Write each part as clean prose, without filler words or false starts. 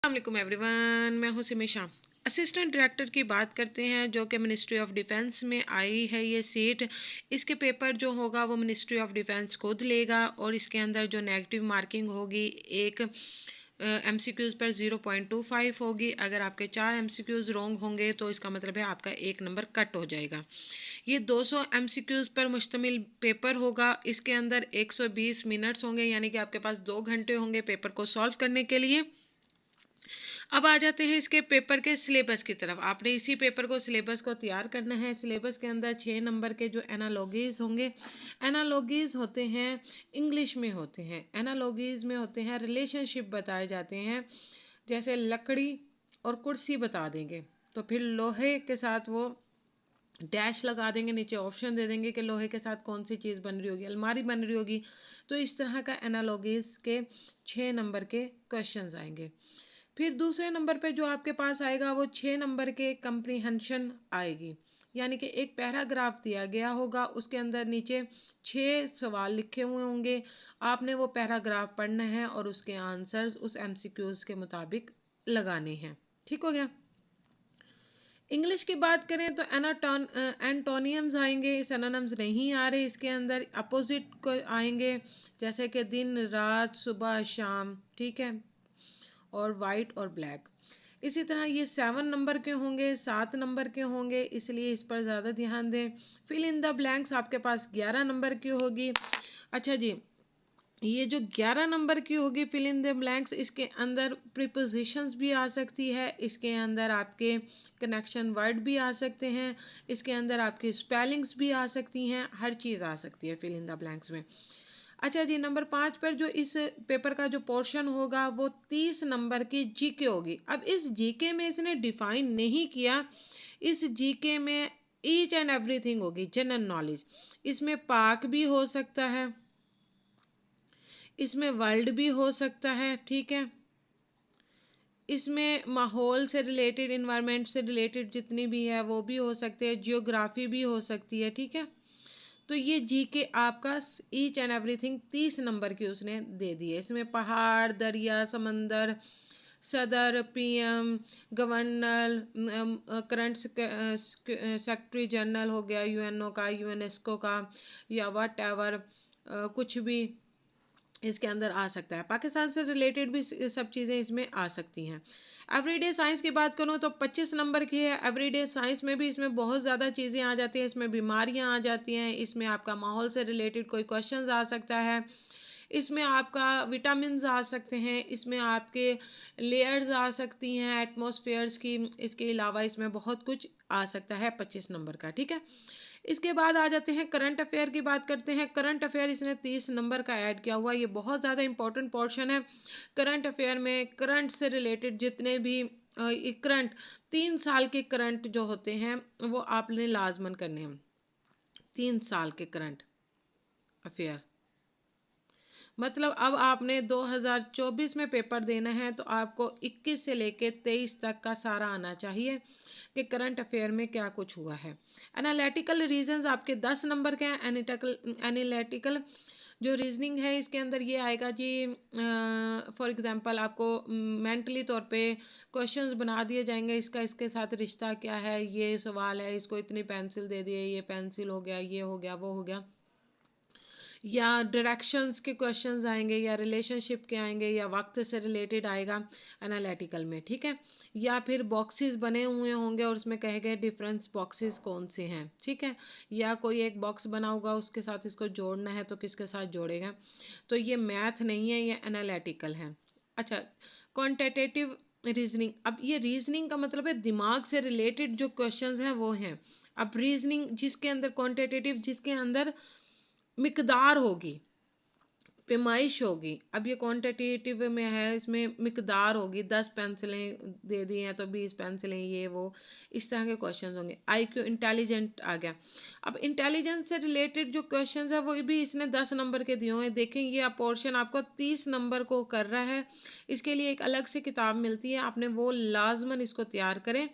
अस्सलाम एवरीवन, मैं हूं सिमी शाह। असिस्टेंट डायरेक्टर की बात करते हैं जो कि मिनिस्ट्री ऑफ डिफेंस में आई है ये सीट। इसके पेपर जो होगा वो मिनिस्ट्री ऑफ डिफेंस खुद लेगा और इसके अंदर जो नेगेटिव मार्किंग होगी एक MCQs पर 0.25 होगी। अगर आपके 4 MCQs रॉन्ग होंगे तो इसका मतलब है आपका 1 नंबर कट हो जाएगा। ये 200 MCQs पर मुश्तमिल पेपर होगा। इसके अंदर 120 मिनट्स होंगे, यानी कि आपके पास 2 घंटे होंगे पेपर को सॉल्व करने के लिए। अब आ जाते हैं इसके पेपर के सिलेबस की तरफ। आपने इसी पेपर को सिलेबस को तैयार करना है। सिलेबस के अंदर 6 नंबर के जो एनालॉगीज होंगे, एनालॉगीज होते हैं इंग्लिश में होते हैं। एनालॉगीज में होते हैं रिलेशनशिप बताए जाते हैं, जैसे लकड़ी और कुर्सी बता देंगे तो फिर लोहे के साथ वो डैश लगा देंगे, नीचे ऑप्शन दे देंगे कि लोहे के साथ कौन सी चीज़ बन रही होगी, अलमारी बन रही होगी। तो इस तरह का एनालॉगीज के 6 नंबर के क्वेश्चंस आएंगे। फिर दूसरे नंबर पे जो आपके पास आएगा वो 6 नंबर के कंप्रीहेंशन आएगी, यानी कि एक पैराग्राफ दिया गया होगा, उसके अंदर नीचे 6 सवाल लिखे हुए होंगे। आपने वो पैराग्राफ पढ़ना है और उसके आंसर्स उस MCQs के मुताबिक लगाने हैं। ठीक हो गया। इंग्लिश की बात करें तो एंटोनियम्स आएंगे, सिनोनिम्स नहीं आ रहे इसके अंदर। अपोजिट को आएंगे, जैसे कि दिन रात सुबह शाम, ठीक है, और वाइट और ब्लैक। इसी तरह ये 7 नंबर के होंगे, 7 नंबर के होंगे, इसलिए इस पर ज़्यादा ध्यान दें। फिल इन द ब्लैंक्स आपके पास 11 नंबर की होगी। अच्छा जी, ये जो 11 नंबर की होगी फिल इन द ब्लैंक्स, इसके अंदर प्रीपोजिशंस भी आ सकती है, इसके अंदर आपके कनेक्शन वर्ड भी आ सकते हैं, इसके अंदर आपकी स्पेलिंग्स भी आ सकती हैं, हर चीज़ आ सकती है फिल इन द ब्लैंक्स में। अच्छा जी, नंबर 5 पर जो इस पेपर का जो पोर्शन होगा वो 30 नंबर की जीके होगी। अब इस जीके में इसने डिफाइन नहीं किया, इस जीके में ईच एंड एवरीथिंग होगी, जनरल नॉलेज। इसमें पाक भी हो सकता है, इसमें वर्ल्ड भी हो सकता है, ठीक है, इसमें माहौल से रिलेटेड, इन्वायरमेंट से रिलेटेड जितनी भी है वो भी हो सकते हैं, जियोग्राफी भी हो सकती है, ठीक है। तो ये जीके आपका ईच एंड एवरीथिंग 30 नंबर की उसने दे दी है। इसमें पहाड़, दरिया, समंदर, सदर, PM, governor, current secretary general हो गया UNO का, UNESCO का, या वट एवर, कुछ भी इसके अंदर आ सकता है। पाकिस्तान से रिलेटेड भी सब चीज़ें इसमें आ सकती हैं। एवरीडे साइंस की बात करूँ तो 25 नंबर की है। एवरीडे साइंस में भी इसमें बहुत ज़्यादा चीज़ें आ जाती हैं, इसमें बीमारियां आ जाती हैं, इसमें आपका माहौल से रिलेटेड कोई क्वेश्चंस आ सकता है, इसमें आपका विटामिन आ सकते हैं, इसमें आपके लेयर्स आ सकती हैं एटमॉस्फेयर्स की। इसके अलावा इसमें बहुत कुछ आ सकता है 25 नंबर का, ठीक है। इसके बाद आ जाते हैं करंट अफेयर की बात करते हैं। करंट अफेयर इसने 30 नंबर का ऐड किया हुआ, ये बहुत ज़्यादा इंपॉर्टेंट पोर्शन है। करंट अफेयर में करंट से रिलेटेड जितने भी करंट 3 साल के करंट जो होते हैं वो आपने लाजमन करने हैं। 3 साल के करंट अफेयर मतलब अब आपने 2024 में पेपर देना है तो आपको 21 से लेके 23 तक का सारा आना चाहिए कि करंट अफेयर में क्या कुछ हुआ है। एनालिटिकल रीजंस आपके 10 नंबर के हैं। एनालिटिकल जो रीजनिंग है इसके अंदर ये आएगा जी, फॉर एग्जांपल आपको मेंटली तौर पे क्वेश्चंस बना दिए जाएंगे, इसका इसके साथ रिश्ता क्या है, ये सवाल है, इसको इतनी पेंसिल दे दिए, ये पेंसिल हो गया, ये हो गया, वो हो गया, या डायरेक्शंस के क्वेश्चंस आएंगे, या रिलेशनशिप के आएंगे, या वक्त से रिलेटेड आएगा एनालिटिकल में, ठीक है। या फिर बॉक्सेस बने हुए होंगे और उसमें कहे गए डिफरेंस बॉक्सेस कौन से हैं, ठीक है। या कोई एक बॉक्स बना होगा उसके साथ इसको जोड़ना है तो किसके साथ जोड़ेगा। तो ये मैथ नहीं है, ये एनालिटिकल है। अच्छा, क्वांटिटेटिव रीजनिंग, अब ये रीजनिंग का मतलब है दिमाग से रिलेटेड जो क्वेश्चंस हैं वो हैं। अब रीजनिंग जिसके अंदर क्वांटिटेटिव, जिसके अंदर मिकदार होगी, पैमाइश होगी। अब ये क्वांटिटेटिव में है, इसमें मिकदार होगी, 10 पेंसिलें दे दी हैं तो 20 पेंसिलें, ये वो, इस तरह के क्वेश्चंस होंगे। IQ इंटेलिजेंट आ गया। अब इंटेलिजेंस से रिलेटेड जो क्वेश्चंस है वो भी इसने 10 नंबर के दिए हुए हैं। देखें ये पोर्शन आपको 30 नंबर को कर रहा है, इसके लिए एक अलग से किताब मिलती है, आपने वो लाजमन इसको तैयार करें।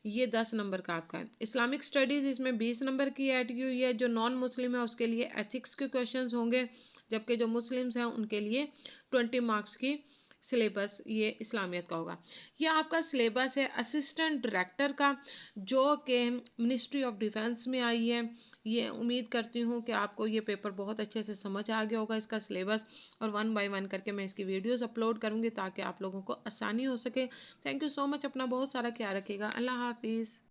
ये 10 नंबर का आपका है। इस्लामिक स्टडीज़ इसमें 20 नंबर की ऐड की हुई है। जो नॉन मुस्लिम है उसके लिए एथिक्स के क्वेश्चंस होंगे, जबकि जो मुस्लिम्स हैं उनके लिए 20 मार्क्स की सिलेबस ये इस्लामियत का होगा। ये आपका सिलेबस है असिस्टेंट डायरेक्टर का, जो कि मिनिस्ट्री ऑफ डिफेंस में आई है। ये उम्मीद करती हूँ कि आपको ये पेपर बहुत अच्छे से समझ आ गया होगा, इसका सिलेबस, और 1 बाय 1 करके मैं इसकी वीडियोस अपलोड करूँगी ताकि आप लोगों को आसानी हो सके। थैंक यू सो मच, अपना बहुत सारा ख्याल रखिएगा। अल्लाह हाफिज़।